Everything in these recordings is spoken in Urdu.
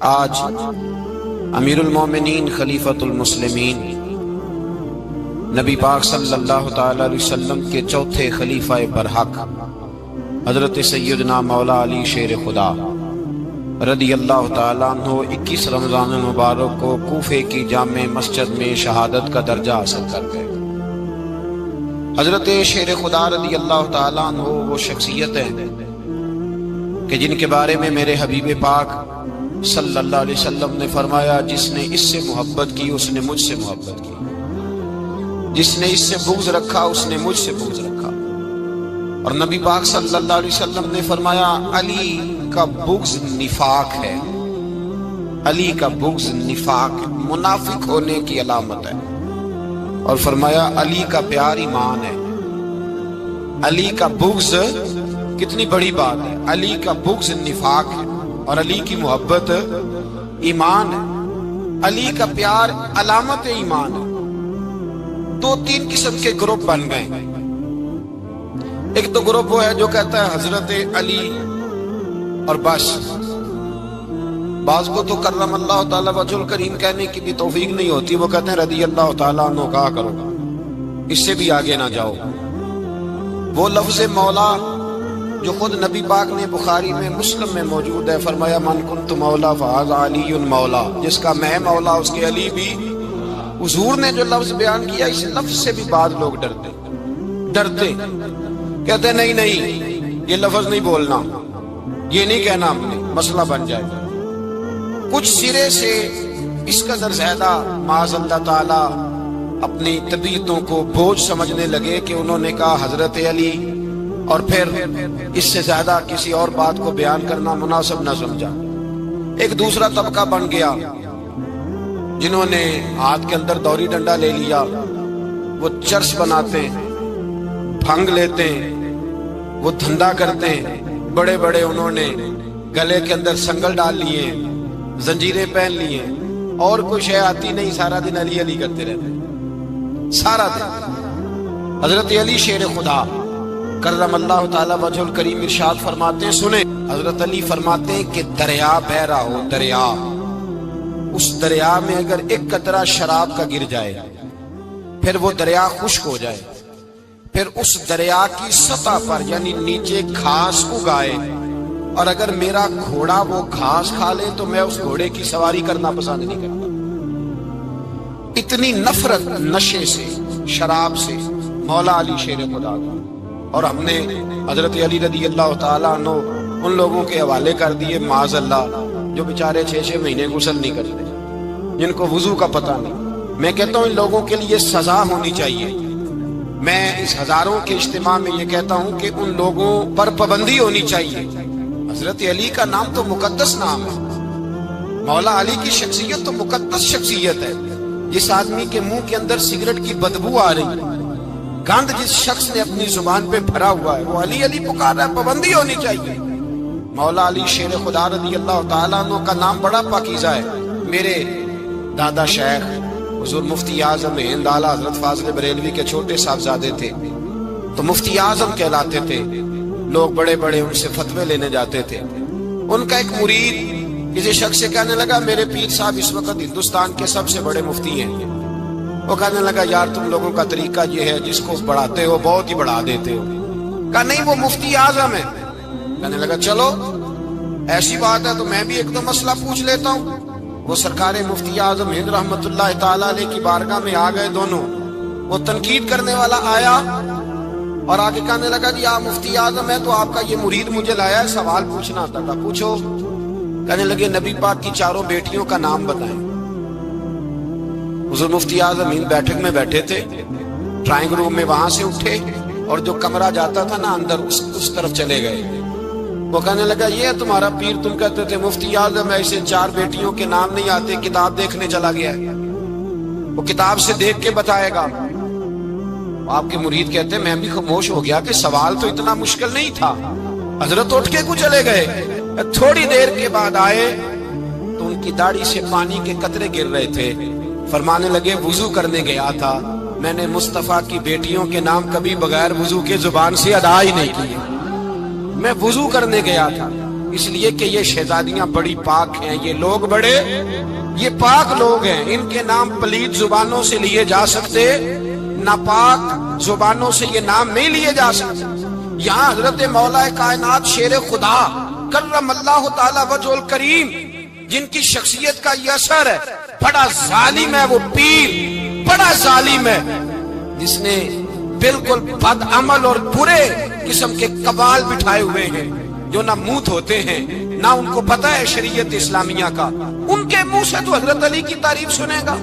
آج امیر المومنین خلیفۃ المسلمین نبی پاک صلی اللہ تعالی علیہ وسلم کے چوتھے خلیفہ برحق حضرت سیدنا مولا علی شیر خدا رضی اللہ تعالیٰ عنہ 21 رمضان المبارک کو کوفے کی جامع مسجد میں شہادت کا درجہ حاصل کر گئے۔ حضرت شیر خدا رضی اللہ تعالیٰ عنہ وہ شخصیت ہے کہ جن کے بارے میں میرے حبیب پاک صلی اللہ علیہ وسلم نے فرمایا، جس نے اس سے محبت کی اس نے مجھ سے محبت کی، جس نے اس سے بغض رکھا اس نے مجھ سے بغض رکھا۔ اور نبی پاک صلی اللہ علیہ وسلم نے فرمایا علی کا بغض نفاق ہے، علی کا بغض نفاق ہے، منافق ہونے کی علامت ہے۔ اور فرمایا علی کا پیار ایمان ہے، علی کا بغض کتنی بڑی بات ہے، علی کا بغض نفاق ہے اور علی کی محبت ایمان ہے، علی کا پیار علامت ایمان ہے۔ 2-3 قسم کے گروپ بن گئے۔ ایک تو گروپ وہ ہے جو کہتا ہے حضرت علی اور بس، بعض کو تو کرم اللہ تعالیٰ وجہ الکریم کہنے کی بھی توفیق نہیں ہوتی، وہ کہتے ہیں رضی اللہ تعالیٰ عنہ کہا کرو، اس سے بھی آگے نہ جاؤ۔ وہ لفظ مولا جو خود نبی پاک نے بخاری میں مسلم میں موجود ہے، فرمایا من کنت مولا فہذا علی مولا، جس کا میں مولا اس کے علی بھی۔ حضور نے جو لفظ بیان کیا اس لفظ سے بھی بعض لوگ ڈرتے کہتے نہیں یہ لفظ نہیں بولنا، یہ نہیں کہنا، ہم نے مسئلہ بن جائے گا۔ کچھ سرے سے اس قدر زیادہ معاذ اللہ تعالی اپنی طبیعتوں کو بوجھ سمجھنے لگے کہ انہوں نے کہا حضرت علی، اور پھر اس سے زیادہ کسی اور بات کو بیان کرنا مناسب نہ سمجھا۔ ایک دوسرا طبقہ بن گیا جنہوں نے ہاتھ کے اندر دوری ڈنڈا لے لیا، وہ چرس بناتے ہیں، بھنگ لیتے ہیں، وہ دھندا کرتے ہیں، بڑے بڑے انہوں نے گلے کے اندر سنگل ڈال لیے ہیں، زنجیریں پہن لی ہیں، اور کوئی شے آتی نہیں، سارا دن علی علی کرتے رہتے ہیں سارا دن۔ حضرت علی شیر خدا کرم اللہ تعالی وجہ الکریم ارشاد فرماتے ہیں، سنیں، حضرت علی فرماتے ہیں کہ دریا بہ رہا ہو، دریا، اس دریا میں اگر ایک قطرہ شراب کا گر جائے پھر وہ دریا خشک ہو جائے، پھر اس دریا کی سطح پر یعنی نیچے گھاس اگائے، اور اگر میرا گھوڑا وہ گھاس کھا لے تو میں اس گھوڑے کی سواری کرنا پسند نہیں کرتا۔ اتنی نفرت نشے سے، شراب سے مولا علی شیر خدا کا۔ اور ہم نے حضرت علی رضی اللہ تعالیٰ عنہ ان لوگوں کے حوالے کر دیے معاذ اللہ جو بیچارے 6 مہینے غسل نہیں کرتے، جن کو وضو کا پتہ نہیں۔ میں کہتا ہوں ان لوگوں کے لیے سزا ہونی چاہیے۔ میں اس ہزاروں کے اجتماع میں یہ کہتا ہوں کہ ان لوگوں پر پابندی ہونی چاہیے۔ حضرت علی کا نام تو مقدس نام ہے، مولا علی کی شخصیت تو مقدس شخصیت ہے۔ جس آدمی کے منہ کے اندر سگریٹ کی بدبو آ رہی ہے، گند جس شخص نے اپنی زبان پہ بھرا ہوا ہے، وہ علی علی پکار رہا ہے، پابندی ہونی چاہیے۔ مولا علی شیر خدا رضی اللہ تعالیٰ عنہ کا نام بڑا پاکیزہ ہے۔ میرے دادا شیخ حضور مفتی اعظم ہند اعلیٰ حضرت فاضل بریلوی کے چھوٹے صاحبزادے تھے، تو مفتی اعظم کہلاتے تھے، لوگ بڑے بڑے ان سے فتوے لینے جاتے تھے۔ ان کا ایک مرید کسی شخص سے کہنے لگا میرے پیر صاحب اس وقت ہندوستان کے سب سے بڑے مفتی ہیں۔ وہ کہنے لگا یار تم لوگوں کا طریقہ یہ ہے، جس کو بڑھاتے ہو بہت ہی بڑھا دیتے ہو۔ کہا نہیں وہ مفتی اعظم ہے۔ کہنے لگا چلو ایسی بات ہے تو میں بھی ایک دو مسئلہ پوچھ لیتا ہوں۔ وہ سرکار مفتی اعظم ہند رحمت اللہ تعالیٰ علیہ کی بارگاہ میں آ گئے دونوں۔ وہ تنقید کرنے والا آیا اور آگے کہنے لگا جی آپ مفتی اعظم ہے تو آپ کا یہ مرید مجھے لایا ہے، سوال پوچھنا تھا، پوچھو۔ کہنے لگے نبی پاک کی 4 بیٹیوں کا نام بتائیں۔ حضور مفتی اعظم ہند بیٹھک میں بیٹھے تھے، ڈرائنگ روم میں وہاں سے اٹھے اور جو کمرہ جاتا تھا نا اندر اس طرف چلے گئے۔ وہ کہنے لگا یہ ہے تمہارا پیر، تم کہتے تھے مفتی اعظم ایسے 4 بیٹیوں کے نام نہیں آتے، کتاب دیکھنے چلا گیا ہے، وہ کتاب سے دیکھ کے بتائے گا۔ آپ کے مرید کہتے ہیں میں بھی خاموش ہو گیا کہ سوال تو اتنا مشکل نہیں تھا۔ حضرت اٹھ کے کو چلے گئے، تھوڑی دیر کے بعد آئے تو ان کی داڑھی سے پانی کے قطرے گر رہے تھے۔ فرمانے لگے وضو کرنے گیا تھا، میں نے مصطفیٰ کی بیٹیوں کے نام کبھی بغیر وضو کے زبان سے ادا ہی نہیں کیے۔ میں وضو کرنے گیا تھا، اس لیے کہ یہ شہزادیاں بڑی پاک ہیں، یہ لوگ بڑے یہ پاک لوگ ہیں، ان کے نام پلیت زبانوں سے لیے جا سکتے، ناپاک زبانوں سے یہ نام نہیں لیے جا سکتے۔ یہاں حضرت مولا کائنات شیر خدا کرم اللہ تعالی وجہ الکریم، جن کی شخصیت کا یہ اثر ہے، بڑا ظالم ہے وہ پیر، بڑا ظالم ہے جس نے بالکل بد عمل اور برے قسم کے قبال بٹھائے ہوئے ہیں، جو نہ منہ دھوتے ہیں نہ ان کو پتہ ہے شریعت اسلامیہ کا۔ ان کے منہ سے تو حضرت علی کی تعریف سنے گا،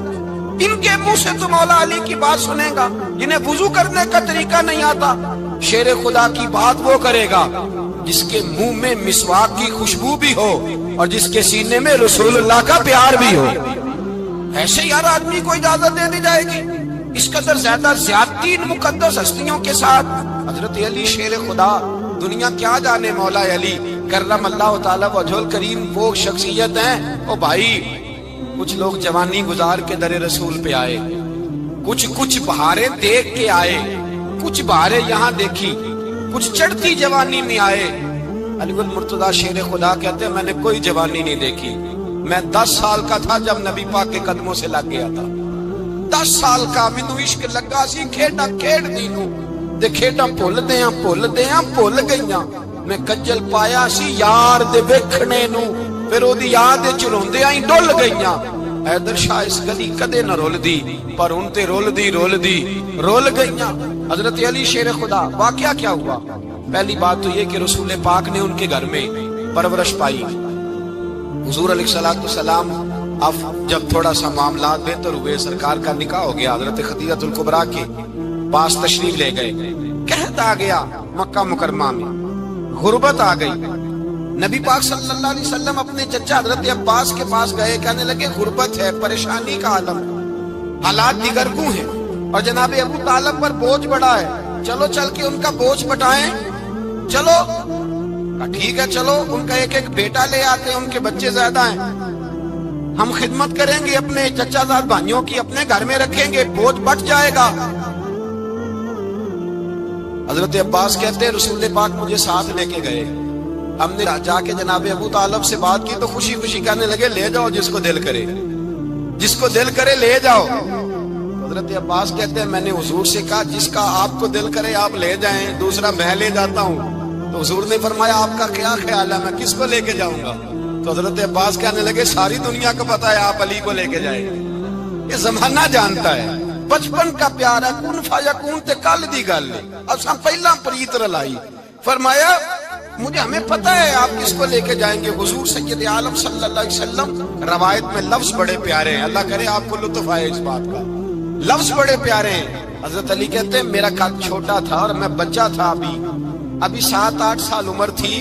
ان کے منہ سے تو مولا علی کی بات سنے گا، جنہیں وضو کرنے کا طریقہ نہیں آتا۔ شیر خدا کی بات وہ کرے گا جس کے منہ میں مسواک کی خوشبو بھی ہو اور جس کے سینے میں رسول اللہ کا پیار بھی ہو۔ ایسے یار آدمی کو اجازت دے دی جائے گی؟ اس قدر زیادہ زیادتی ان مقدس ہستیوں کے ساتھ۔ حضرت علی شیر خدا، دنیا کیا جانے مولا علی کرم اللہ تعالی وجہ الکریم وہ شخصیت ہیں۔ او بھائی، کچھ لوگ جوانی گزار کے در رسول پہ آئے، کچھ بہاریں دیکھ کے آئے، کچھ بہاریں یہاں دیکھی، کچھ چڑھتی جوانی میں آئے۔ علی گل مرتضی شیر خدا کہتے ہیں میں نے کوئی جوانی نہیں دیکھی، میں 10 سال کا تھا جب نبی پاک کے قدموں سے لگ گیا تھا، 10 سال کا مینوں عشق لگا سی، کھیڈا کھیڈ دی نوں تے کھیڈاں بھول گئیاں، میں کجل پایا سی یار دے ویکھنے نوں، پھر او دی یاد وچ روندیاں ہی ڈل گئیاں۔ حیدر شاہ اس گلی کدے نہ رول دی، پر ان تے رول دی گئیاں۔ حضرت علی شیر خدا، واقعہ کیا ہوا؟ پہلی بات تو یہ کہ رسول پاک نے ان کے گھر میں پرورش پائی۔ حضور علیہ السلام اب جب تھوڑا سا معاملات بہتر ہوئے، سرکار کا نکاح ہو گیا، حضرت خدیجہ الکبریٰ کے پاس تشریف لے گئے۔ قحط آ گیا مکہ مکرمہ میں، غربت آ گئی۔ نبی پاک صلی اللہ علیہ وسلم اپنے چچا حضرت عباس کے پاس گئے، کہنے لگے غربت ہے، پریشانی کا عالم ہے، حالات دیگر کو ہیں، اور جناب ابو طالب پر بوجھ بڑا ہے، چلو چل کے ان کا بوجھ بٹائیں۔ چلو ٹھیک ہے، چلو ان کا ایک بیٹا لے آتے ہیں، ان کے بچے زیادہ ہیں، ہم خدمت کریں گے اپنے چچا زاد بھائیوں کی، اپنے گھر میں رکھیں گے، بوجھ بٹ جائے گا۔ حضرت عباس کہتے ہیں رسول پاک مجھے ساتھ لے کے گئے، ہم نے جا کے جناب ابو طالب سے بات کی تو خوشی خوشی کہنے لگے لے جاؤ جس کو دل کرے لے جاؤ۔ حضرت عباس کہتے ہیں میں نے حضور سے کہا جس کا آپ کو دل کرے آپ لے جائیں، دوسرا میں لے جاتا ہوں۔ تو حضور نے فرمایا آپ کا کیا خیال ہے، میں کس کو لے کے جاؤں گا؟ تو حضرت عباس کہنے لگے ساری دنیا کو پتا ہے آپ علی کو لے کے جائیں گے، یہ زمانہ جانتا ہے، بچپن کا پیار ہے، کن فیکون تے کل دی گل ہے، اب سب پہلا پریت رلائی۔ فرمایا ہمیں پتہ ہے آپ کس کو لے کے جائیں گے، حضور سید عالم صلی اللہ علیہ وسلم۔ روایت میں لفظ بڑے پیارے ہیں، اللہ کرے آپ کو لطف آئے اس بات کا، لفظ بڑے پیارے ہیں۔ حضرت علی کہتے ہیں میرا قد چھوٹا تھا اور میں بچہ تھا، ابھی 7-8 سال عمر تھی،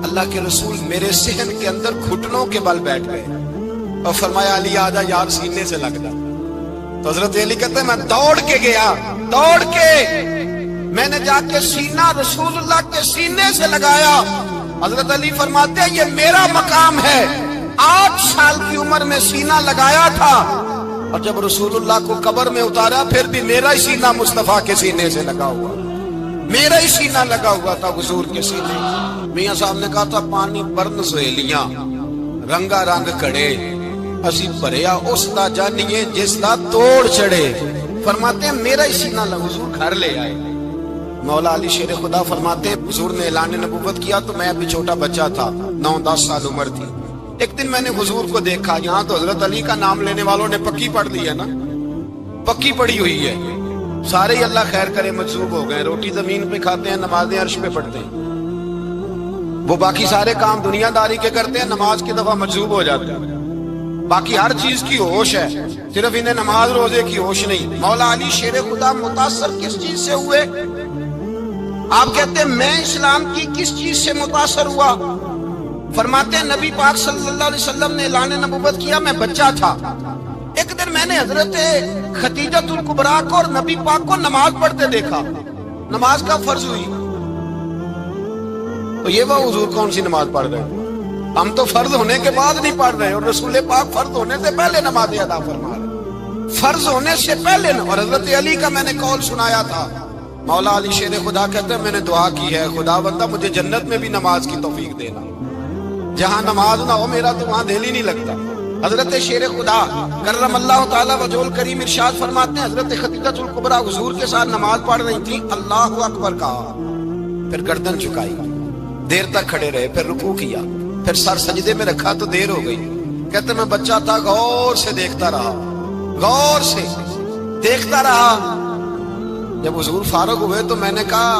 اللہ کے رسول میرے صحن کے اندر گھٹنوں کے بل بیٹھ گئے اور فرمایا علی آجا یار سینے سے لگ جا۔ تو حضرت علی کہتے ہیں میں دوڑ کے گیا، میں نے جا کے سینہ رسول اللہ کے سینے سے لگایا۔ حضرت علی فرماتے ہیں یہ میرا مقام ہے، 8 سال کی عمر میں سینہ لگایا تھا، اور جب رسول اللہ کو قبر میں اتارا پھر بھی میرا ہی سینہ مصطفیٰ کے سینے سے لگا ہوا، میرا ہی سینہ لگا ہوا تھا حضور کے سینے۔ میاں صاحب نے کہا تھا پانی برن سہیلیاں رنگا رنگ کڑے، اسی بھریا اس دا جانیے جس دا توڑ چڑھے۔ فرماتے ہیں میرا ہی سینہ لگا، حضور گھر لے آئے۔ مولا علی شیر خدا فرماتے ہیں حضور نے اعلان نبوت کیا تو میں ابھی چھوٹا بچہ تھا، 9-10 سال عمر تھی۔ ایک دن میں نے حضور کو دیکھا، یہاں تو حضرت علی کا نام لینے والوں نے پکی پڑھ دی ہے نا، پکی پڑھی ہوئی ہے، سارے ہی اللہ خیر کرے مجذوب ہو گئے، روٹی زمین پہ کھاتے ہیں، نمازیں عرش پہ پڑھتے ہیں، وہ باقی سارے کام دنیا داری کے کرتے ہیں، نماز کی دفعہ مجذوب ہو جاتے ہیں، باقی ہر چیز کی ہوش ہے، صرف انہیں نماز روزے کی ہوش نہیں۔ مولا علی شیر خدا متاثر کس چیز سے ہوئے؟ آپ کہتے ہیں میں اسلام کی کس چیز سے متاثر ہوا؟ فرماتے ہیں نبی پاک صلی اللہ علیہ وسلم نے اعلان نبوت کیا، میں بچہ تھا، ایک دن میں نے حضرت خدیجہ الکبریٰ کو اور نبی پاک کو نماز پڑھتے دیکھا، نماز کا فرض ہوئی، تو یہ وہ حضور کون سی نماز پڑھ رہے ہیں؟ ہم تو فرض ہونے کے بعد نہیں پڑھ رہے، اور رسول پاک فرض ہونے سے پہلے نماز ادا فرما رہے، فرض ہونے سے پہلے۔ اور حضرت علی کا میں نے قول سنایا تھا، مولا علی شیر خدا کہتے ہیں میں نے دعا کی ہے خدا بندہ مجھے جنت میں بھی نماز کی توفیق دینا، جہاں نماز نہ ہو میرا تو وہاں دل ہی نہیں لگتا۔ حضرت شیر خدا کرم اللہ تعالیٰ وجہہ کریم ارشاد فرماتے ہیں حضرت خدیجہ الکبریٰ حضور کے ساتھ نماز پڑھ رہی تھی، اللہ اکبر کہا، پھر گردن جھکائی، دیر تک کھڑے رہے، پھر رکوع کیا، پھر سر سجدے میں رکھا تو دیر ہو گئی۔ کہتے میں بچہ تھا، غور سے دیکھتا رہا، غور سے دیکھتا رہا۔ جب حضور فارغ ہوئے تو میں نے کہا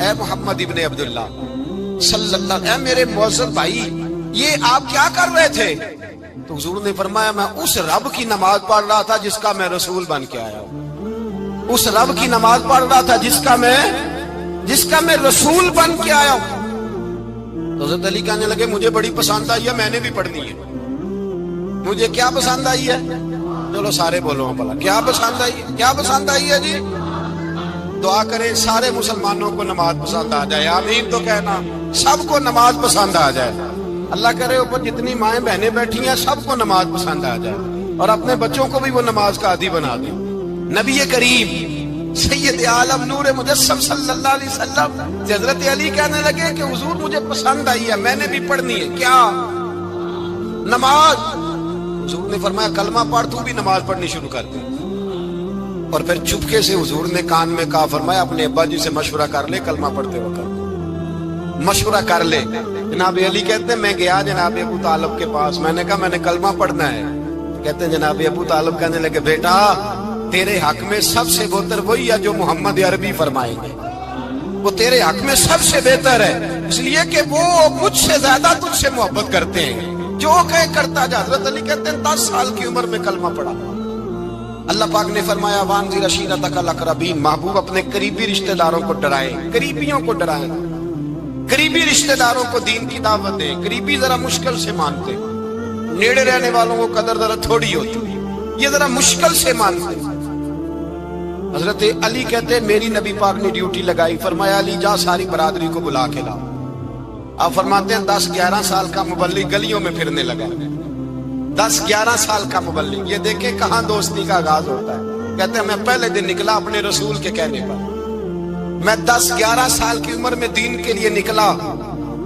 اے محمد ابن عبداللہ صلی اللہ، اے میرے معزز بھائی یہ آپ کیا کر رہے تھے؟ تو حضور نے فرمایا میں اس رب کی نماز پڑھ رہا تھا جس کا میں رسول بن کے آیا ہوں، اس رب کی نماز پڑھ رہا تھا جس کا میں رسول بن کے آیا ہوں۔ تو حضرت علی کہنے لگے مجھے بڑی پسند آئی ہے، میں نے بھی پڑھنی ہے۔ مجھے کیا پسند آئی ہے؟ چلو سارے بولو بھلا کیا پسند آئی ہے؟ کیا پسند آئی ہے جی؟ دعا کریں سارے مسلمانوں کو نماز پسند آ جائے، آمین تو کہنا، سب کو نماز پسند آ جائے۔ اللہ کرے اوپر جتنی مائیں بہنیں بیٹھی ہیں سب کو نماز پسند آ جائے، اور اپنے بچوں کو بھی وہ نماز کا عادی بنا دیں۔ نبی کریم سید عالم نور مجسم صلی اللہ علیہ وسلم سے حضرت علی کہنے لگے کہ حضور مجھے پسند آئی ہے، میں نے بھی پڑھنی ہے۔ کیا؟ نماز۔ حضور نے فرمایا کلمہ پڑھ، تو بھی نماز پڑھنی شروع کر دے۔ اور پھر چپکے سے حضور نے کان میں کہا، فرمایا اپنے ابا جی سے مشورہ کر لے کلمہ پڑھتے وقت، مشورہ کر لے۔ جناب علی کہتے ہیں میں گیا جناب ابو طالب کے پاس، میں نے کہا میں نے کلمہ پڑھنا ہے۔ کہتے ہیں جناب ابو طالب کہنے لگے بیٹا تیرے حق میں سب سے بہتر وہی ہے جو محمد عربی فرمائیں گے، وہ تیرے حق میں سب سے بہتر ہے، اس لیے کہ وہ مجھ سے زیادہ تجھ سے محبت کرتے ہیں، جو کہے کرتا جا۔ حضرت علی کہتے ہیں 10 سال کی عمر میں کلمہ پڑھا۔ اللہ پاک نے فرمایا وانذر عشیرتک الاقربین، محبوب اپنے قریبی رشتہ داروں کو ڈرائیں، قریبیوں کو ڈرائیں، قریبی رشتہ داروں کو دین کی دعوت دیں۔ قریبی ذرا مشکل سے مانتے، نیڑے رہنے والوں کو قدر ذرا تھوڑی ہوتی، یہ ذرا مشکل سے مانتے۔ حضرت علی کہتے ہیں میری نبی پاک نے ڈیوٹی لگائی، فرمایا علی جا ساری برادری کو بلا کے لا۔ آپ فرماتے ہیں 10-11 سال کا مبلغ گلیوں میں پھرنے لگا، 10-11 سال کا مبلغ۔ یہ دیکھیں کہاں دوستی کا آغاز ہوتا ہے۔ کہتے ہیں میں پہلے دن نکلا اپنے رسول کے کہنے پر، میں 10-11 سال کی عمر میں دین کے لیے نکلا،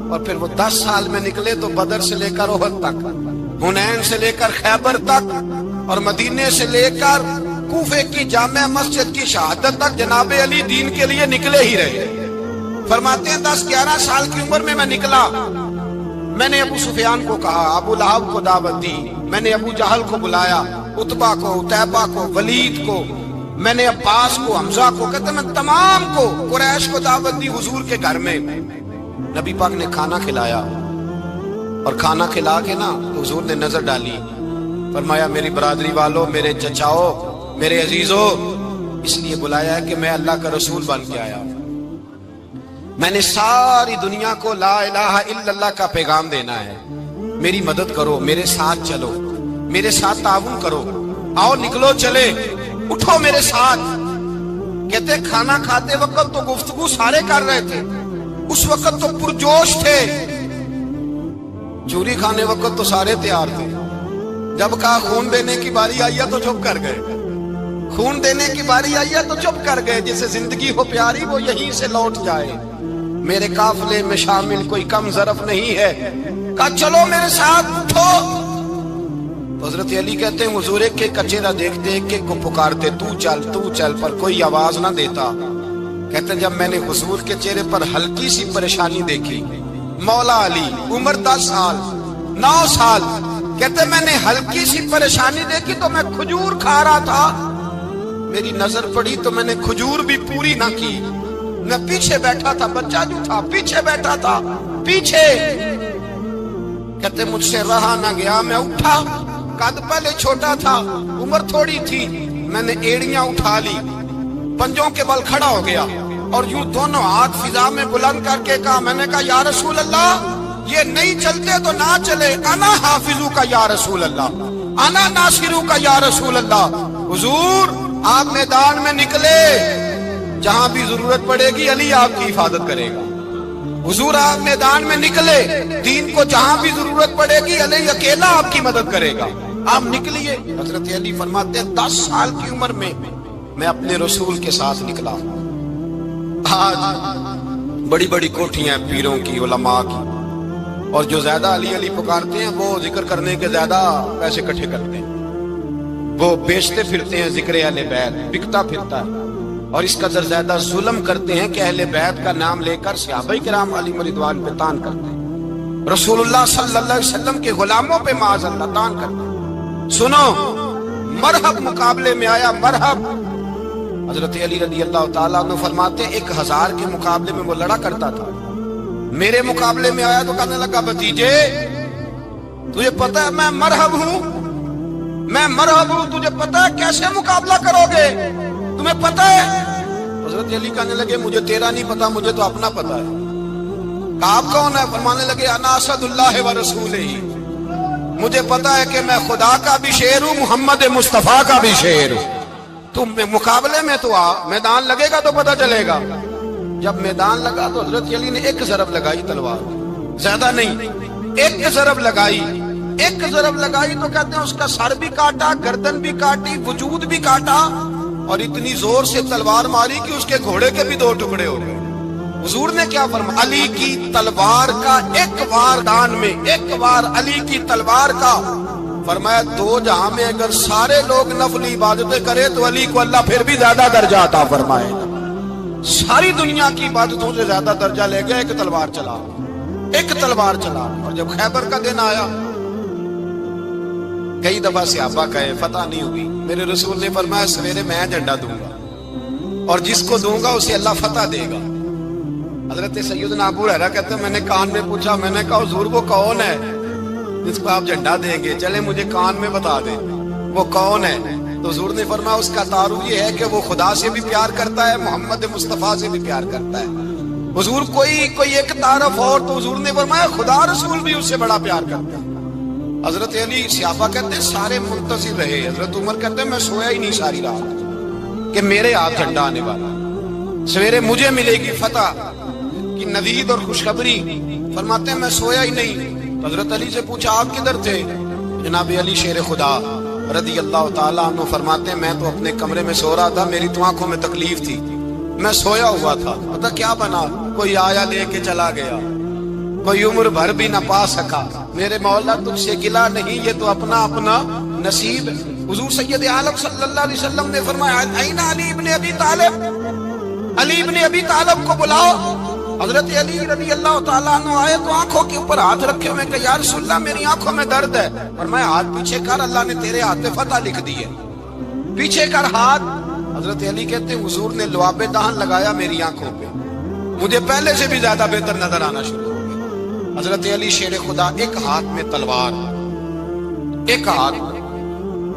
اور پھر وہ 10 سال میں نکلے تو بدر سے لے کر احد تک، حنین سے لے کر خیبر تک، اور مدینے سے لے کر کوفے کی جامع مسجد کی شہادت تک جناب علی دین کے لیے نکلے ہی رہے۔ فرماتے ہیں 10-11 سال کی عمر میں نکلا، میں نے ابو سفیان کو کہا، ابو لہب کو دعوت دی، میں نے ابو جہل کو بلایا، عتبہ کو، عتیبہ کو، ولید کو، میں نے عباس کو، حمزہ کو، کہتے میں تمام کو، قریش کو دعوت دی حضور کے گھر میں۔ نبی پاک نے کھانا کھلایا، اور کھانا کھلا کے نا حضور نے نظر ڈالی، فرمایا میری برادری والوں، میرے چچاؤ، میرے عزیزوں، اس لیے بلایا ہے کہ میں اللہ کا رسول بن کے آیا ہوں، میں نے ساری دنیا کو لا الہ الا اللہ کا پیغام دینا ہے، میری مدد کرو، میرے ساتھ چلو، میرے ساتھ تعاون کرو، آؤ نکلو چلے، اٹھو میرے ساتھ۔ کہتے کھانا کھاتے وقت تو گفتگو سارے کر رہے تھے، اس وقت تو پرجوش تھے، چوری کھانے وقت تو سارے تیار تھے، جب کہا خون دینے کی باری آئی ہے تو چپ کر گئے، خون دینے کی باری آئی ہے تو چپ کر گئے، جسے زندگی ہو پیاری وہ یہیں سے لوٹ جائے، میرے قافلے میں شامل کوئی کم ظرف نہیں ہے، کہا چلو میرے ساتھ اٹھو۔ حضرت علی کہتے ہیں حضور ایک ایک کا چہرہ دیکھتے ایک ایک کو پکارتے تو چل، پر کوئی آواز نہ دیتا۔ کہتے ہیں جب میں نے حضور کے چہرے پر ہلکی سی پریشانی دیکھی، مولا علی عمر 10 سال 9 سال، کہتے ہیں میں نے ہلکی سی پریشانی دیکھی تو میں کھجور کھا رہا تھا، میری نظر پڑی تو میں نے کھجور بھی پوری نہ کی، میں پیچھے بیٹھا تھا، بچہ جو تھا پیچھے بیٹھا تھا، پیچھے۔ کہتے مجھ سے رہا نہ گیا، میں اٹھا، قد پہلے چھوٹا تھا، عمر تھوڑی تھی، میں نے ایڑیاں اٹھا لی، پنجوں کے بل کھڑا ہو گیا، اور یوں دونوں ہاتھ فضا میں بلند کر کے کہا، میں نے کہا یا رسول اللہ یہ نہیں چلتے تو نہ چلے، انا حافظو کا یا رسول اللہ، انا ناصرو کا یا رسول اللہ۔ حضور آپ میدان میں نکلے، جہاں بھی ضرورت پڑے گی علی آپ کی حفاظت کرے گا، حضور آپ میدان میں نکلے، دین کو جہاں بھی ضرورت پڑے گی علی اکیلا آپ کی مدد کرے گا، آپ نکلیے۔ حضرت علی فرماتے ہیں 10 سال کی عمر میں میں اپنے رسول کے ساتھ نکلا۔ آج بڑی بڑی کوٹھیاں پیروں کی، علماء کی، اور جو زیادہ علی علی پکارتے ہیں وہ ذکر کرنے کے زیادہ پیسے اکٹھے کرتے ہیں، وہ بیچتے پھرتے ہیں ذکر اہل بیت، بکتا پھرتا ہے، اور اس قدر زیادہ ظلم کرتے ہیں کہ اہل بیت کا نام لے کر صحابہ کرام علی رضوان پہ تان کرتے ہیں، رسول اللہ صلی اللہ علیہ وسلم کے غلاموں پہ معاذ اللہ تان کرتے ہیں۔ سنو، مرحب مقابلے میں آیا، مرحب۔ حضرت علی رضی اللہ تعالیٰ عنہ فرماتے 1000 کے مقابلے میں وہ لڑا کرتا تھا، میرے مقابلے میں آیا تو کہنے لگا بھتیجے تجھے پتہ ہے میں مرحب ہوں، میں مرحب ہوں، تجھے پتہ ہے کیسے مقابلہ کرو گے، تمہیں پتہ ہے؟ حضرت علی کہنے لگے مجھے تیرا نہیں پتا، مجھے تو اپنا پتا ہے۔ آپ کون ہے؟ فرمانے لگے انا اسد اللہ و رسولہ، مجھے پتا ہے کہ میں خدا کا بھی شیر ہوں، محمد مصطفیٰ کا بھی شیر ہوں۔ تم مقابلے میں تو آ، میدان لگے گا تو پتا چلے گا۔ جب میدان لگا تو حضرت علی نے ایک ضرب لگائی تلوار، زیادہ نہیں، ایک ضرب لگائی، ایک ضرب لگائی تو کہتے ہیں اس کا سر بھی کاٹا، گردن بھی کاٹی، وجود بھی کاٹا، اور اتنی زور سے تلوار ماری کہ اس کے گھوڑے کے بھی 2 ٹکڑے ہو گئے۔ حضور نے کیا فرمایا؟ علی کی تلوار کا ایک وار دان میں، ایک وار علی کی تلوار کا، فرمایا 2 جہاں میں اگر سارے لوگ نفل عبادتیں کرے تو علی کو اللہ پھر بھی زیادہ درجہ عطا فرمائے گا۔ ساری دنیا کی عبادتوں سے زیادہ درجہ لے گیا، ایک تلوار چلا، ایک تلوار چلا۔ اور جب خیبر کا دن آیا، کئی دفعہ صحابہ کہے فتح نہیں ہوئی، میرے رسول نے فرمایا سویرے میں جھنڈا دوں گا اور جس کو دوں گا اسے اللہ فتح دے گا۔ حضرت سیدنا ابو ہریرہ کہتے ہیں میں نے کان میں پوچھا، میں نے کہا حضور وہ کون ہے جس کو آپ جھنڈا دیں گے؟ چلے مجھے کان میں بتا دیں وہ کون ہے۔ تو حضور نے فرمایا اس کا تعارف یہ ہے کہ وہ خدا سے بھی پیار کرتا ہے، محمد مصطفیٰ سے بھی پیار کرتا ہے۔ حضور کوئی ایک تعارف اور، تو حضور نے فرمایا خدا رسول بھی اس سے بڑا پیار کرتا ہے۔ حضرت علی صحابہ کہتے ہیں سارے منتظر رہے، حضرت عمر کہتے ہیں میں سویا ہی نہیں ساری رات کہ میرے ہاتھ جھنڈا آنے والا، سویرے مجھے ملے گی فتح کی نوید اور خوشخبری۔ فرماتے ہیں میں سویا ہی نہیں۔ تو حضرت علی سے پوچھا آپ کدھر تھے؟ جناب علی شیر خدا رضی اللہ تعالیٰ عنہ فرماتے ہیں میں تو اپنے کمرے میں سو رہا تھا، میری تو آنکھوں میں تکلیف تھی، میں سویا ہوا تھا، پتہ کیا بنا؟ کوئی آیا لے کے چلا گیا، کوئی عمر بھر بھی نہ پا سکا۔ میرے مولا تجھ سے گلہ نہیں، یہ تو اپنا اپنا نصیب ہے۔ حضور سید عالم صلی اللہ علیہ وسلم نے فرمایا این علی ابن ابی طالب، علی ابن ابی طالب کو بلاؤ۔ حضرت علی رضی اللہ تعالیٰ عنہ آئے تو آنکھوں کے اوپر ہاتھ رکھے ہوئے کہ یا رسول اللہ میری آنکھوں میں درد ہے۔ فرمایا ہاتھ پیچھے کر، اللہ نے تیرے ہاتھ پہ فتح لکھ دی ہے، پیچھے کر ہاتھ۔ حضرت علی کہتے ہیں حضور نے لعاب دہن لگایا میری آنکھوں پہ، مجھے پہلے سے بھی زیادہ بہتر نظر آنا شروع ہو گیا۔ حضرت علی شیر خدا، ایک ہاتھ میں تلوار، ایک ہاتھ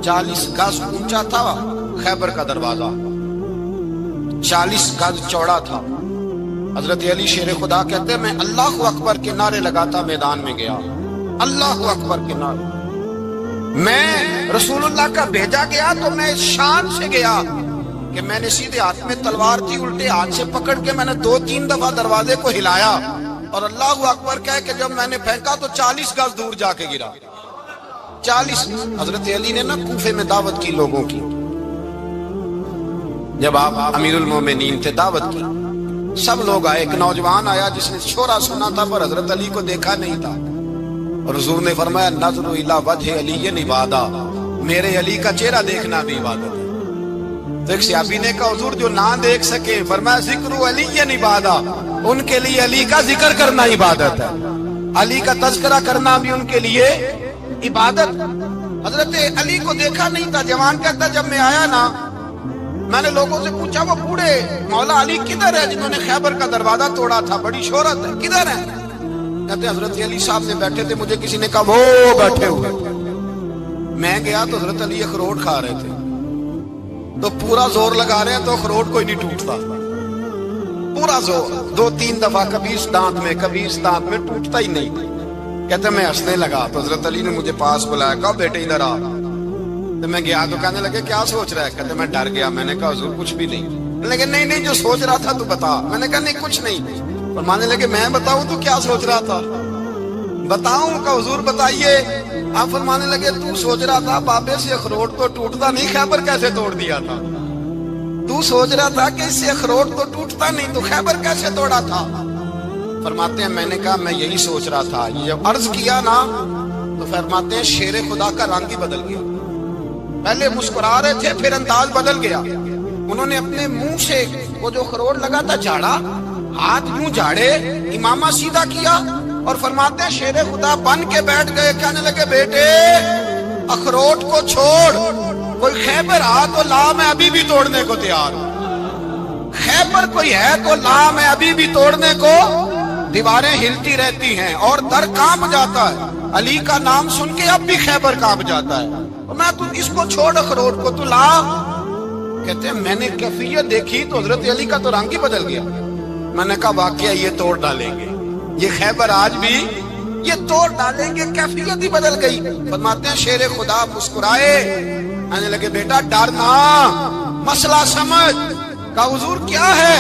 40 گز اونچا تھا خیبر کا دروازہ، 40 گز چوڑا تھا۔ حضرت علی شیر خدا کہتے ہیں میں اللہ اکبر کے نعرے لگاتا میدان میں گیا، اللہ اکبر کے نعرے۔ میں رسول اللہ کا بھیجا گیا تو میں شان سے گیا کہ میں نے سیدھے ہاتھ میں تلوار تھی، الٹے ہاتھ سے پکڑ کے میں نے 2-3 دفعہ دروازے کو ہلایا اور اللہ اکبر کہہ کہ جب میں نے پھینکا تو 40 گز دور جا کے گرا، 40۔ حضرت علی نے نا کوفے میں دعوت کی لوگوں کی، جب آپ امیر المومنین تھے دعوت کی، سب لوگ آئے، ایک نوجوان آیا جس نے شورا سنا تھا پر حضرت علی کو دیکھا نہیں تھا، اور حضور نے فرمایا نظر الی وجہ علی عبادہ، میرے علی کا چہرہ دیکھنا بھی عبادت ہے۔ تو ایک صحابی نے کہا حضور جو نہ دیکھ سکے، فرمایا ذکر علی عبادہ، ان کے لیے علی کا ذکر کرنا عبادت ہے، علی کا تذکرہ کرنا بھی ان کے لیے عبادت۔ حضرت علی کو دیکھا نہیں تھا، جوان کہتا جب میں آیا نا میں نے لوگوں سے پوچھا وہ بوڑھے مولا علی کدھر ہے جنہوں نے خیبر کا دروازہ توڑا تھا، بڑی شہرت ہے، کدھر ہے؟ کہتے حضرت علی صاحب نے بیٹھے تھے، مجھے کسی نے کہا وہ بیٹھے ہوئے۔ میں گیا تو حضرت علی اخروٹ کھا رہے تھے، تو پورا زور لگا رہے ہیں تو اخروٹ کوئی نہیں ٹوٹتا، پورا زور 2-3 دفعہ، کبھی اس دانت میں کبھی اس دانت میں، ٹوٹتا ہی نہیں۔ کہتے میں ہنسنے لگا تو حضرت علی نے مجھے پاس بلایا، کہا بیٹے ادھر آ۔ تو میں گیا تو کہنے لگے کیا سوچ رہا ہے؟ کہتے میں ڈر گیا، میں نے کہا حضور کچھ بھی نہیں۔ لیکن نہیں جو سوچ رہا تھا تو بتا۔ میں نے کہا نہیں کچھ نہیں۔ فرمانے لگے میں بتاؤں تو کیا سوچ رہا تھا؟ بتاؤں؟ کہ حضور بتائیے۔ آپ فرمانے لگے تو سوچ رہا تھا بابے سے اخروٹ تو ٹوٹتا نہیں، خیبر کیسے توڑ دیا تھا؟ تو سوچ رہا تھا کہ اس سے اخروٹ تو ٹوٹتا نہیں تو خیبر کیسے توڑا تھا؟ فرماتے ہیں میں نے کہا میں یہی سوچ رہا تھا. جب عرض کیا نا تو فرماتے ہیں شیر خدا کا رنگ ہی بدل گیا. پہلے مسکرا رہے تھے پھر انداز بدل گیا. انہوں نے اپنے منہ سے وہ جو خروٹ لگا تھا جھاڑا, ہاتھ منہ جھاڑے, امامہ سیدھا کیا اور فرماتے ہیں شیر خدا بن کے بیٹھ گئے. کہنے لگے بیٹے اخروٹ کو چھوڑ, کوئی خیبر آ تو لا, میں ابھی بھی توڑنے کو تیار ہوں. خیبر کوئی ہے تو لا, میں ابھی بھی توڑنے کو. دیواریں ہلتی رہتی ہیں اور در کانپ جاتا ہے. علی کا نام سن کے اب بھی خیبر کانپ جاتا ہے. میں تو اس کو چھوڑ اخروٹ کو تو لا. کہتے ہیں میں نے کیفیت دیکھی تو حضرت علی کا تو رنگ ہی بدل گیا. میں نے کہا واقعہ یہ توڑ ڈالیں گے, یہ خیبر آج بھی یہ توڑ ڈالیں گے, کیفیت ہی بدل گئی. فرماتے ہیں شیر خدا مسکرائے, کہنے لگے بیٹا ڈرنا, مسئلہ سمجھ. کہا حضور کیا ہے؟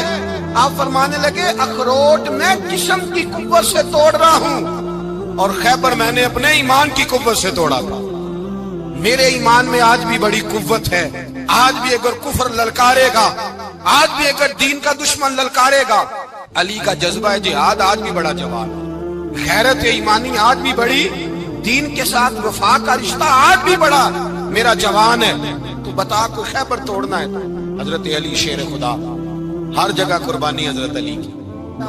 آپ فرمانے لگے اخروٹ میں جسم کی قوت سے توڑ رہا ہوں اور خیبر میں نے اپنے ایمان کی قوت سے توڑا تھا. میرے ایمان میں آج بھی بڑی قوت ہے. آج بھی اگر کفر للکارے گا, آج بھی اگر دین کا دشمن للکارے گا, علی کا جذبہ جہاد آج بھی بڑا جوان ہے. غیرت ایمانی آج بھی بڑی, دین کے ساتھ وفا کا رشتہ آج بھی بڑا میرا جوان ہے. تو بتا کوئی خیبر توڑنا ہے. حضرت علی شیر خدا, ہر جگہ قربانی حضرت علی کی.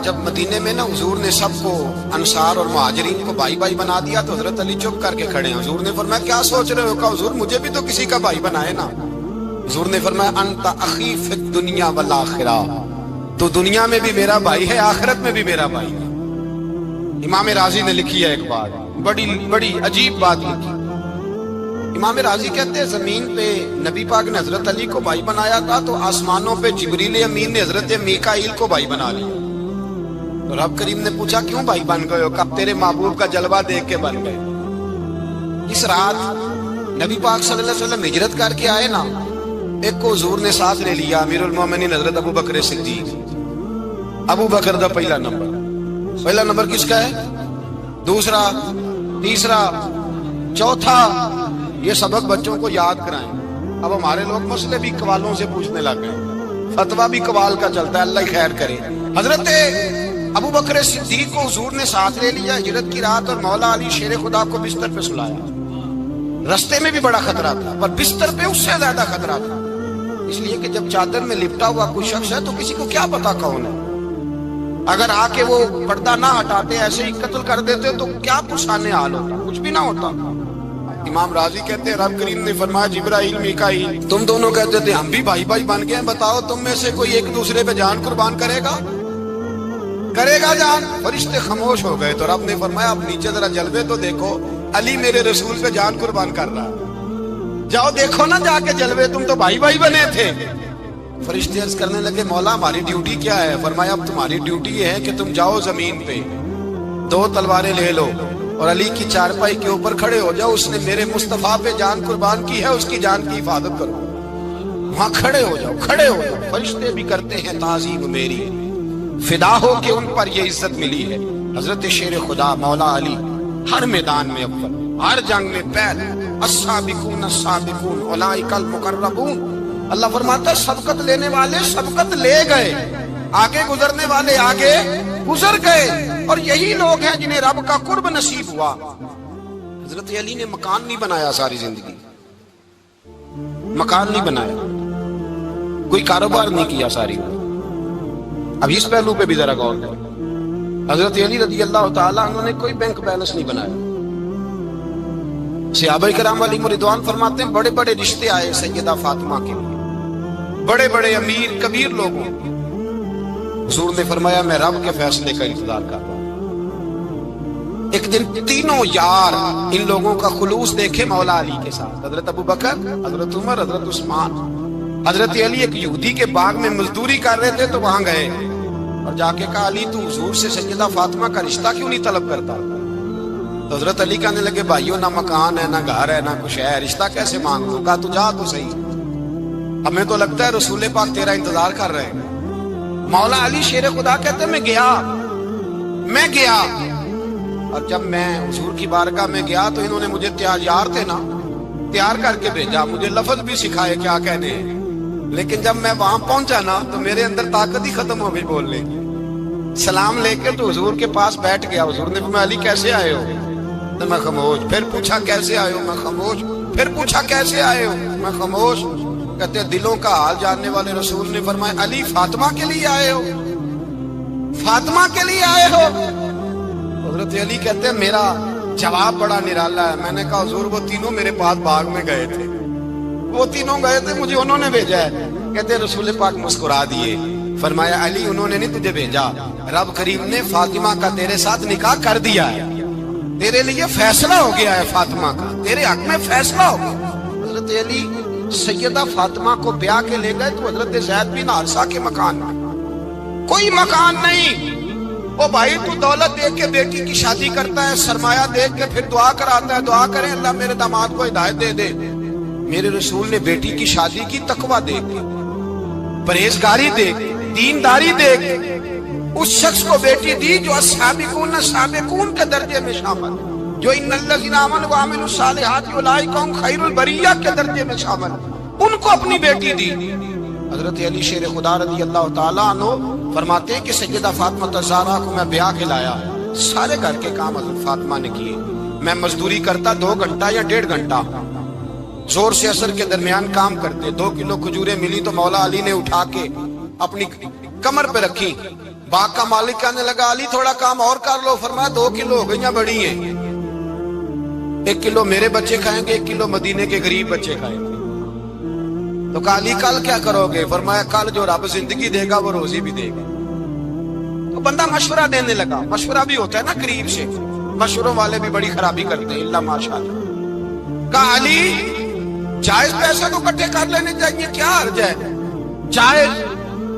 جب مدینے میں نا حضور نے سب کو انصار اور مہاجرین کو بھائی بھائی بنا دیا تو حضرت علی چپ کر کے کھڑے ہیں. حضور نے فرمایا کیا سوچ رہے ہو؟ کہا حضور مجھے بھی تو کسی کا بھائی بنائے نا. حضور نے فرمایا انت اخی فی الدنیا والآخرہ, تو دنیا میں بھی میرا بھائی ہے, آخرت میں بھی میرا بھائی ہے. امام راضی نے لکھی ہے ایک بات, بڑی عجیب بات لکھی. امام راضی کہتے ہیں زمین پہ نبی پاک نے حضرت علی کو بھائی بنایا تھا تو آسمانوں پہ جبریل امین نے حضرت میکائیل کو بھائی بنا لیا. تو رب کریم نے پوچھا کیوں بھائی بن گئے ہو؟ کب تیرے محبوب کا جلوہ دیکھ کے بن گئے. اس رات نبی پاک صلی اللہ علیہ وسلم ہجرت کر کے آئے نا, ایک کو حضور نے ساتھ لے لیا, امیر المومنین حضرت ابو بکر صدیق. ابو بکر دا پہلا نمبر کس کا ہے؟ دوسرا, تیسرا, چوتھا. یہ سبق بچوں کو یاد کرائیں. اب ہمارے لوگ مسئلے بھی قوالوں سے پوچھنے لگ گئے, فتویٰ بھی قوال کا چلتا ہے, اللہ ہی خیر کرے. حضرت ابو بکر صدیق کو حضور نے ساتھ لے لیا ہجرت کی رات, اور مولا علی شیر خدا کو بستر پہ سلایا. رستے میں بھی بڑا خطرہ تھا پر بستر پہ اس سے زیادہ خطرہ تھا, اس لیے کہ جب چادر میں لپٹا ہوا کوئی شخص ہے تو کسی کو کیا پتا کون ہے. اگر آ کے وہ پردہ نہ ہٹاتے, ایسے ہی قتل کر دیتے تو کیا پرسانے حال ہوتا, کچھ بھی نہ ہوتا. امام راضی کہتے ہیں رب کریم نے فرمایا جبرائیل میکائیل تم دونوں کہتے تھے ہم بھی بھائی بھائی بن گئے, بتاؤ تم میں سے کوئی ایک دوسرے پہ جان قربان کرے گا جان؟ فرشتے خاموش ہو گئے. تو رب نے فرمایا اب نیچے ذرا جلوے تو دیکھو, علی میرے رسول پہ جان قربان کر رہا ہے, جاؤ دیکھو نا جا کے جلوے, تم تو بھائی بھائی بنے تھے. فرشتے عرض کرنے لگے مولا ہماری ڈیوٹی کیا ہے؟ فرمایا اب تمہاری ڈیوٹی یہ ہے کہ تم جاؤ زمین پہ 2 تلواریں لے لو اور علی کی چارپائی کے اوپر کھڑے ہو جاؤ. اس نے میرے مصطفیٰ پہ جان قربان کی ہے, اس کی جان کی حفاظت کرو. وہاں کھڑے ہو جاؤ. فرشتے بھی کرتے ہیں تعظیم میری, فدا ہو کہ ان پر یہ عزت ملی ہے. حضرت شیر خدا مولا علی ہر میدان میں اول, ہر جنگ میں پہل. السابقون السابقون اولئک المقربون. اللہ فرماتا ہے سبقت لینے والے سبقت لے گئے, آگے گزرنے والے آگے گزر گئے, اور یہی لوگ ہیں جنہیں رب کا قرب نصیب ہوا. حضرت علی نے مکان نہیں بنایا ساری زندگی, مکان نہیں بنایا, کوئی کاروبار نہیں کیا ساری. اب اس پہلو پہ بھی ذرا غور کریں. حضرت علی رضی اللہ تعالیٰ عنہ نے کوئی بینک بیلنس نہیں بنایا. صحابہ کرام علیہم رضوان فرماتے ہیں بڑے بڑے رشتے آئے سیدہ فاطمہ کے لیے, بڑے بڑے امیر کبیر لوگوں. حضور نے فرمایا میں رب کے فیصلے کا انتظار کر رہا ہوں. ایک دن تینوں یار ان لوگوں کا خلوص دیکھے مولا علی کے ساتھ, حضرت ابو بکر, حضرت عمر, حضرت عثمان. حضرت علی ایک یہودی کے باغ میں مزدوری کر رہے تھے تو وہاں گئے اور جا کے کہا علی تو حضور سے سیدہ فاطمہ کا رشتہ کیوں نہیں طلب کرتا؟ تو حضرت علی کہنے لگے بھائیو نہ مکان ہے نہ گھر ہے نہ کچھ ہے, رشتہ کیسے مانگ لوں؟ کہا تو جا تو صحیح, ہمیں تو لگتا ہے رسول پاک تیرا انتظار کر رہے ہیں. مولا علی شیر خدا کہتے میں گیا اور جب میں حضور کی بارگاہ میں گیا تو انہوں نے مجھے یار تھے نا تیار کر کے بھیجا, مجھے لفظ بھی سکھائے کیا کہنے ہیں, لیکن جب میں وہاں پہنچا نا تو میرے اندر طاقت ہی ختم ہو گئی بولنے کی. سلام لے کے تو حضور کے پاس بیٹھ گیا. حضور نے فرمایا علی کیسے آئے ہو؟ تو میں خاموش. پھر پوچھا کیسے آئے ہو؟ میں خاموش. پھر پوچھا کیسے آئے ہو؟ میں خاموش. کہتے دلوں کا حال جاننے والے رسول نے فرمایا علی فاطمہ کے لیے آئے ہو؟ فاطمہ کے لیے آئے ہو؟ حضرت علی کہتے ہیں میرا جواب بڑا نرالا ہے. میں نے کہا حضور وہ تینوں میرے پاس باغ میں گئے تھے, وہ تینوں گئے تھے, مجھے انہوں نے بھیجا ہے. کہتے ہیں رسول پاک مسکرا دیے. فرمایا علی انہوں نے نہیں تجھے بھیجا, رب کریم نے فاطمہ کا تیرے ساتھ نکاح کر دیا ہے, تیرے لیے فیصلہ ہو گیا ہے فاطمہ کا, تیرے حق میں فیصلہ ہو گیا. حضرت علی سیدہ فاطمہ کو بیاہ کے لے گئے تو حضرت زید بن حارثہ کے مکان میں, کوئی مکان نہیں. او بھائی تو دولت دیکھ کے بیٹی کی شادی کرتا ہے, سرمایہ دیکھ کے پھر دعا کراتا ہے, دعا کریں اللہ میرے داماد کو ہدایت دے دے. میرے رسول نے بیٹی کی شادی کی تقوی دیکھ کے, پرہیزگاری دیکھ, دینداری دیکھ اس شخص کو بیٹی دی جو السابقون کے درجے میں شامل, جو ان الذین آمنوا وعملوا الصالحات اولئک هم خیر البریہ کے درجے میں شامل, ان کو اپنی بیٹی دی. حضرت علی شیر خدا رضی اللہ تعالیٰ عنہ فرماتے ہیں کہ سیدہ فاطمہ الزہرا کو میں بیاہ کے لایا, سارے گھر کے کام حضرت فاطمہ نے کیے. میں مزدوری کرتا 2 گھنٹہ یا 1.5 گھنٹہ, زور سے اثر کے درمیان کام کرتے. 2 کلو کھجوریں ملی تو مولا علی نے اٹھا کے اپنی کمر پہ رکھی. باغ کا مالک کہنے لگا علی تھوڑا کام اور کر لو. فرمایا 2 کلو ہو گئی بڑی ہیں, 1 کلو میرے بچے کھائیں گے, 1 کلو مدینے کے غریب بچے کھائیں گے. تو کہا علی کل کیا کرو گے؟ فرمایا کل جو رب زندگی دے گا وہ روزی بھی دے گا. تو بندہ مشورہ دینے لگا. مشورہ بھی ہوتا ہے نا قریب سے, مشوروں والے بھی بڑی خرابی کرتے ہیں اللہ ماشاءاللہ. کہا علی جائز پیسے تو کٹھے کر لینے چاہیے, کیا حرج ہے,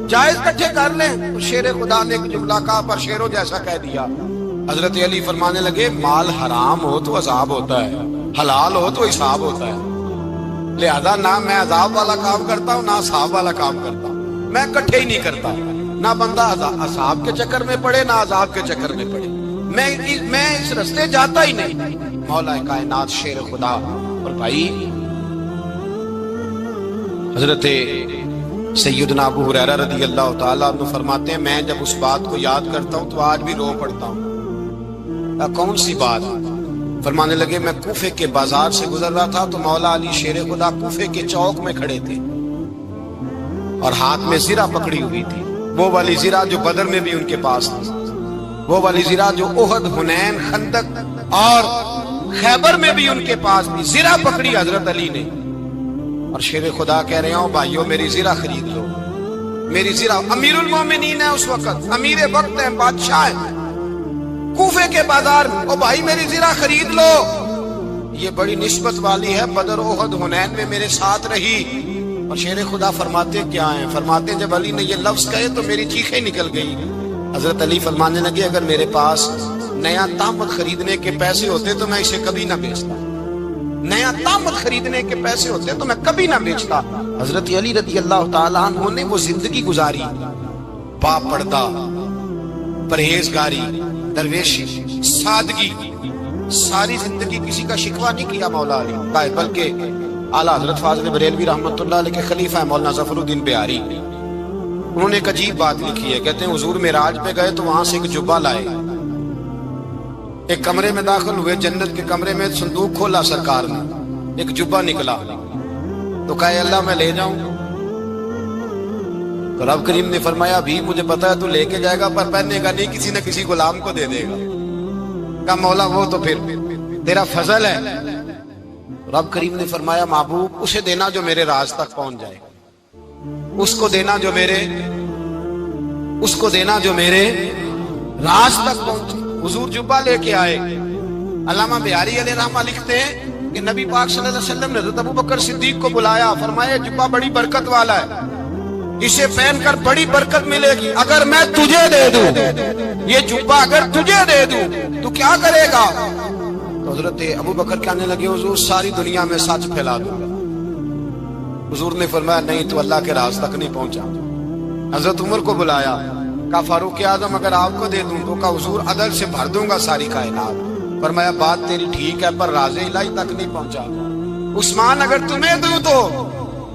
جائز کٹھے کر لیں. شیر خدا نے ایک جملہ کہا پر شیروں جیسا کہہ دیا. حضرت علی فرمانے لگے مال حرام ہو تو عذاب ہوتا ہے, حلال ہو تو حساب ہوتا ہے. لہذا نہ میں عذاب والا کام کرتا ہوں نہ حساب والا کام کرتا ہوں, میں کٹھے ہی نہیں کرتا. نہ بندہ حساب کے چکر میں پڑے نہ عذاب کے چکر میں پڑے, میں اس رستے جاتا ہی نہیں. مولا کائنات شیر خدا. اور بھائی حضرت سیدنا ابو ہریرہ رضی اللہ تعالیٰ عنہ فرماتے ہیں میں جب اس بات کو یاد کرتا ہوں تو آج بھی رو پڑتا ہوں. کون سی بات؟ فرمانے لگے میں کوفے کے بازار سے گزر رہا تھا تو مولا علی شیر خدا کوفے کے چوک میں کھڑے تھے اور ہاتھ میں زرہ پکڑی ہوئی تھی, وہ والی زرہ جو بدر میں بھی ان کے پاس تھی, وہ والی زرہ جو احد, حنین, خندق اور خیبر میں بھی ان کے پاس تھی. زرہ پکڑی حضرت علی نے اور شیر خدا کہہ رہے ہوں بھائیو میری زرہ خرید لو. میری زرہ, امیر المومنین ہے اس وقت, امیر وقت ہے, بادشاہ ہے کوفے کے بازار میں. او بھائی میری زرہ خرید لو, یہ بڑی نسبت والی ہے, بدر, احد, حنین میں میرے ساتھ رہی. اور شیر خدا فرماتے کیا ہیں؟ فرماتے جب علی نے یہ لفظ کہے تو میری چیخیں نکل گئی. حضرت علی فرمانے لگے اگر میرے پاس نیا طامت خریدنے کے پیسے ہوتے تو میں اسے کبھی نہ بیچتا, نیا طامت خریدنے کے پیسے ہوتے تو میں کبھی نہ بیچتا. حضرت علی رضی اللہ تعالیٰ عنہ نے وہ زندگی گزاری, با پردہ, پرہیزگاری, درویشی, سادگی, ساری زندگی کسی کا شکوہ نہیں کیا مولا علی, بلکہ اعلیٰ حضرت فاضل بریلوی رحمۃ اللہ علیہ کے خلیفہ مولانا ظفر الدین بہاری, انہوں نے ایک عجیب بات لکھی ہے. کہتے ہیں حضور معراج پہ گئے تو وہاں سے ایک جبہ لائے, ایک کمرے میں داخل ہوئے, جنت کے کمرے میں صندوق کھولا سرکار نے, ایک جبہ نکلا تو کہا اللہ میں لے جاؤں. تو رب کریم نے فرمایا ابھی مجھے پتا ہے تو لے کے جائے گا پر پہننے کا نہیں, کسی نہ کسی غلام کو دے دے گا. کہا مولا وہ تو پھر تیرا فضل ہے. رب کریم نے فرمایا محبوب اسے دینا جو میرے راز تک پہنچ جائے, اس کو دینا جو میرے راز تک پہنچے. حضور جبہ لے کے آئے. علامہ بہاری علیہ رحمہ لکھتے ہیں کہ نبی پاک صلی اللہ علیہ وسلم نے حضرت ابوبکر صدیق کو بلایا, فرمایا جبہ بڑی برکت والا ہے, اسے پہن کر بڑی برکت ملے گی. اگر میں تجھے دے دوں, یہ جبہ اگر تجھے دے دوں تو کیا کرے گا؟ تو حضرت ابوبکر کہنے لگے حضور ساری دنیا میں سچ پھیلا دوں گا. حضور نے فرمایا نہیں تو اللہ کے راز تک نہیں پہنچا. حضرت عمر کو بلایا, کہا فاروق اعظم اگر آپ کو دے دوں تو کہا حضور عدل سے بھر دوں گا ساری کائنات. فرمایا بات تیری ٹھیک ہے پر راز الہی تک نہیں پہنچا. عثمان اگر تمہیں دوں تو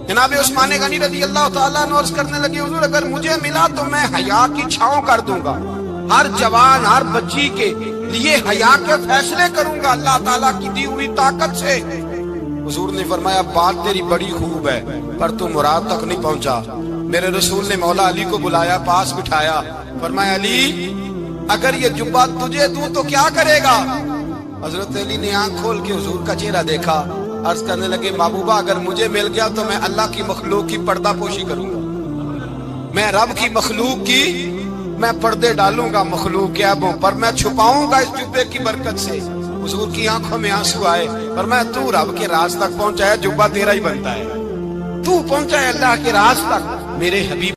جناب عثمان غنی رضی اللہ تعالیٰ عنہ عرض کرنے لگے حضور اگر مجھے ملا تو میں حیا کی چھاؤں کر دوں گا, ہر جوان ہر بچی کے لیے حیا کے فیصلے کروں گا اللہ تعالیٰ کی دی ہوئی طاقت سے۔ حضور نے فرمایا بات تیری بڑی خوب ہے پر تو مراد تک نہیں پہنچا۔ میرے رسول نے مولا علی کو بلایا، پاس بٹھایا، فرمایا علی اگر یہ جبہ تجھے دوں تو کیا کرے گا؟ حضرت علی نے آنکھ کھول کے حضور کا چہرہ دیکھا، عرض کرنے لگے محبوبہ اگر مجھے مل گیا تو میں اللہ کی مخلوق کی پردہ پوشی کروں گا، میں رب کی مخلوق کی میں پردے ڈالوں گا مخلوق کے عیبوں پر، میں چھپاؤں گا اس جبے کی برکت سے۔ حضور کی آنکھوں میں آنسو آئے، فرمایا تو رب کے راز تک پہنچا ہے، جبہ تیرا ہی بنتا ہے، تو پہنچا ہے اللہ کے راز تک۔ میرے حبیب